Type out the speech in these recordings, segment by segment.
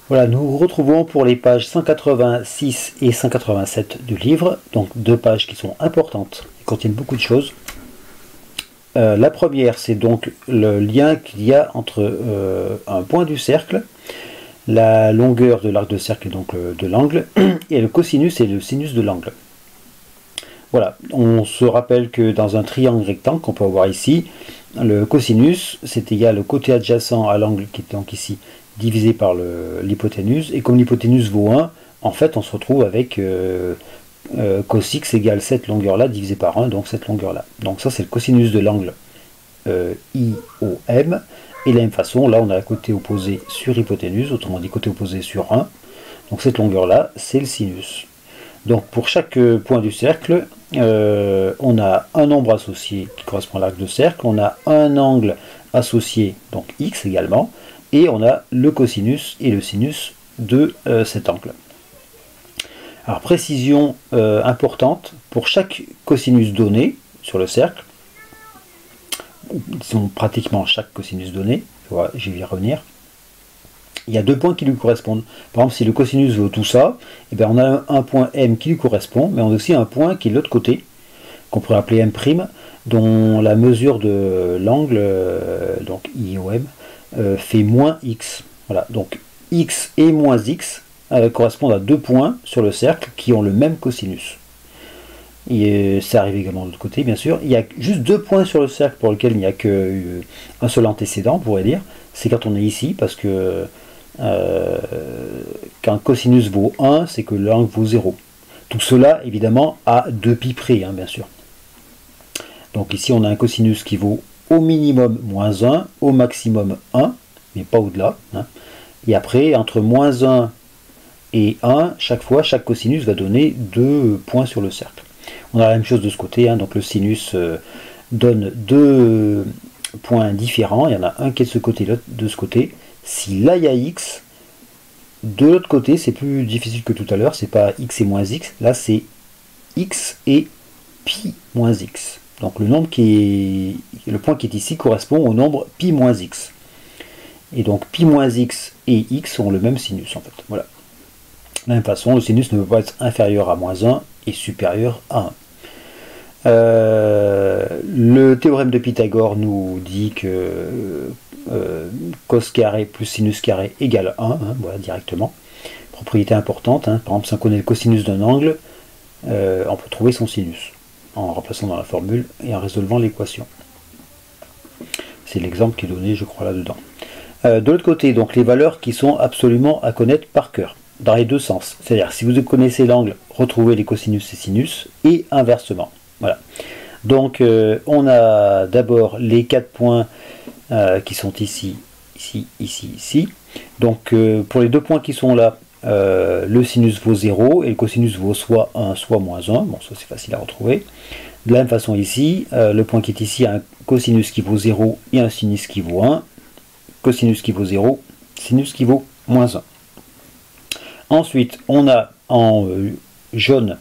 Voilà, nous nous retrouvons pour les pages 186 et 187 du livre, donc deux pages qui sont importantes, qui contiennent beaucoup de choses. La première, c'est donc le lien qu'il y a entre un point du cercle, la longueur de l'arc de cercle, donc de l'angle, et le cosinus et le sinus de l'angle. Voilà, on se rappelle que dans un triangle rectangle qu'on peut avoir ici, le cosinus, c'est égal au côté adjacent à l'angle qui est donc ici divisé par l'hypoténuse, et comme l'hypoténuse vaut 1, en fait on se retrouve avec cos x égale cette longueur-là divisé par 1, donc cette longueur-là. Donc ça c'est le cosinus de l'angle IOM, et de la même façon, là on a le côté opposé sur hypoténuse, autrement dit côté opposé sur 1, donc cette longueur-là c'est le sinus. Donc pour chaque point du cercle, on a un nombre associé qui correspond à l'arc de cercle, on a un angle associé, donc x également, et on a le cosinus et le sinus de cet angle. Alors précision importante, pour chaque cosinus donné sur le cercle, disons pratiquement chaque cosinus donné, voilà, je vais y revenir, il y a deux points qui lui correspondent. Par exemple, si le cosinus vaut tout ça, eh bien on a un point M qui lui correspond, mais on a aussi un point qui est de l'autre côté, qu'on pourrait appeler M', dont la mesure de l'angle, donc IOM, fait moins X. Voilà, donc X et moins X correspondent à deux points sur le cercle qui ont le même cosinus. Et ça arrive également de l'autre côté, bien sûr. Il y a juste deux points sur le cercle pour lesquels il n'y a qu'un seul antécédent, on pourrait dire. C'est quand on est ici, parce que quand cosinus vaut 1, c'est que l'angle vaut 0. Tout cela, évidemment, à 2 pi près, hein, bien sûr. Donc ici, on a un cosinus qui vaut au minimum moins 1, au maximum 1, mais pas au-delà. Hein. Et après, entre moins 1 et 1, chaque fois, chaque cosinus va donner 2 points sur le cercle. On a la même chose de ce côté, hein, donc le sinus donne 2 points différents. Il y en a un qui est de ce côté, l'autre de ce côté. Si là il y a x, de l'autre côté c'est plus difficile que tout à l'heure, c'est pas x et moins x, là c'est x et pi moins x. Donc le point qui est ici correspond au nombre pi moins x. Et donc pi moins x et x ont le même sinus en fait. Voilà. De la même façon, le sinus ne peut pas être inférieur à moins 1 et supérieur à 1. Le théorème de Pythagore nous dit que cos carré plus sinus carré égale 1, hein, voilà, directement. Propriété importante, hein. Par exemple, si on connaît le cosinus d'un angle, on peut trouver son sinus en remplaçant dans la formule et en résolvant l'équation. C'est l'exemple qui est donné, je crois, là-dedans. De l'autre côté, donc les valeurs qui sont absolument à connaître par cœur, dans les deux sens. C'est-à-dire, si vous connaissez l'angle, retrouvez les cosinus et sinus, et inversement. Voilà. Donc, on a d'abord les 4 points qui sont ici, ici, ici, ici. Donc, pour les deux points qui sont là, le sinus vaut 0 et le cosinus vaut soit 1, soit moins 1. Bon, ça c'est facile à retrouver. De la même façon ici, le point qui est ici a un cosinus qui vaut 0 et un sinus qui vaut 1. Cosinus qui vaut 0, sinus qui vaut moins 1. Ensuite, on a en jaune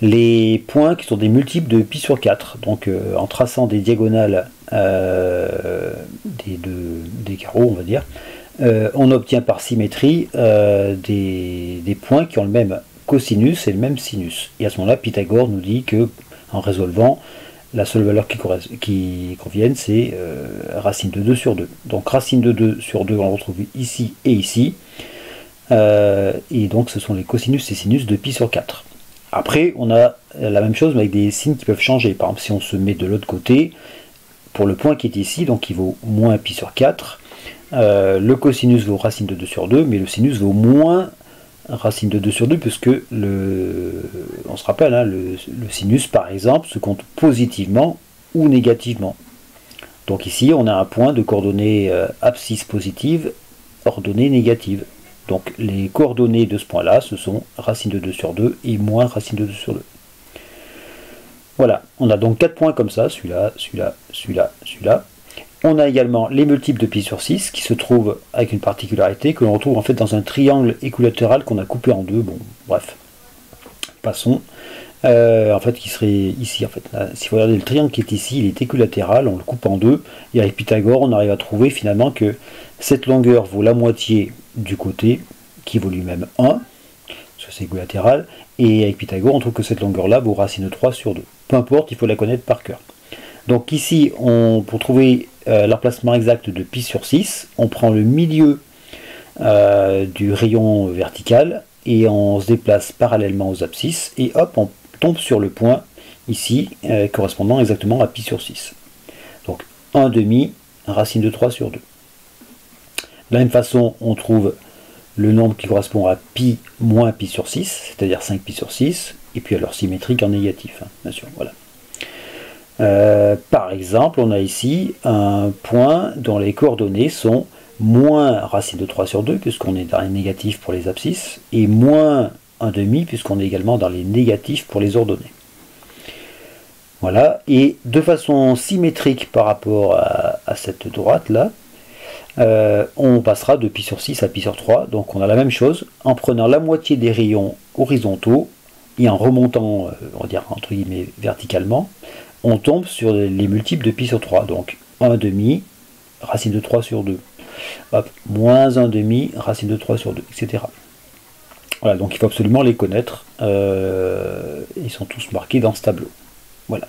les points qui sont des multiples de pi sur 4. Donc en traçant des diagonales des carreaux, on va dire, on obtient par symétrie des points qui ont le même cosinus et le même sinus. Et à ce moment-là, Pythagore nous dit que, en résolvant, la seule valeur qui convienne, c'est racine de 2 sur 2. Donc racine de 2 sur 2, on le retrouve ici et ici. Et donc ce sont les cosinus et sinus de pi sur 4. Après, on a la même chose, mais avec des signes qui peuvent changer. Par exemple, si on se met de l'autre côté, pour le point qui est ici, donc qui vaut moins pi sur 4, le cosinus vaut racine de 2 sur 2, mais le sinus vaut moins racine de 2 sur 2, puisque on se rappelle, hein, le sinus, par exemple, se compte positivement ou négativement. Donc ici, on a un point de coordonnées abscisse positive, ordonnée négative. Donc les coordonnées de ce point-là, ce sont racine de 2 sur 2 et moins racine de 2 sur 2. Voilà, on a donc 4 points comme ça, celui-là, celui-là, celui-là, celui-là. On a également les multiples de pi sur 6 qui se trouvent avec une particularité que l'on retrouve en fait dans un triangle équilatéral qu'on a coupé en deux. Bon, bref, passons. En fait, qui serait ici. En fait, là, si vous regardez le triangle qui est ici, il est équilatéral, on le coupe en deux. Et avec Pythagore, on arrive à trouver finalement que cette longueur vaut la moitié du côté qui vaut lui-même 1, parce que c'est équilatéral, et avec Pythagore, on trouve que cette longueur-là vaut racine de 3 sur 2. Peu importe, il faut la connaître par cœur. Donc ici, pour trouver l'emplacement exact de pi sur 6, on prend le milieu du rayon vertical, et on se déplace parallèlement aux abscisses, et hop, on tombe sur le point, ici, correspondant exactement à pi sur 6. Donc 1 demi, racine de 3 sur 2. De la même façon, on trouve le nombre qui correspond à pi moins pi sur 6, c'est-à-dire 5 pi sur 6, et puis alors symétrique en négatif, hein, bien sûr, voilà. Par exemple, on a ici un point dont les coordonnées sont moins racine de 3 sur 2, puisqu'on est dans les négatifs pour les abscisses, et moins 1 demi, puisqu'on est également dans les négatifs pour les ordonnées. Voilà, et de façon symétrique par rapport à cette droite-là, on passera de pi sur 6 à pi sur 3, donc on a la même chose, en prenant la moitié des rayons horizontaux, et en remontant, on va dire entre guillemets, verticalement, on tombe sur les multiples de pi sur 3, donc 1 demi, racine de 3 sur 2, hop, moins 1 demi, racine de 3 sur 2, etc. Voilà, donc il faut absolument les connaître, ils sont tous marqués dans ce tableau. Voilà.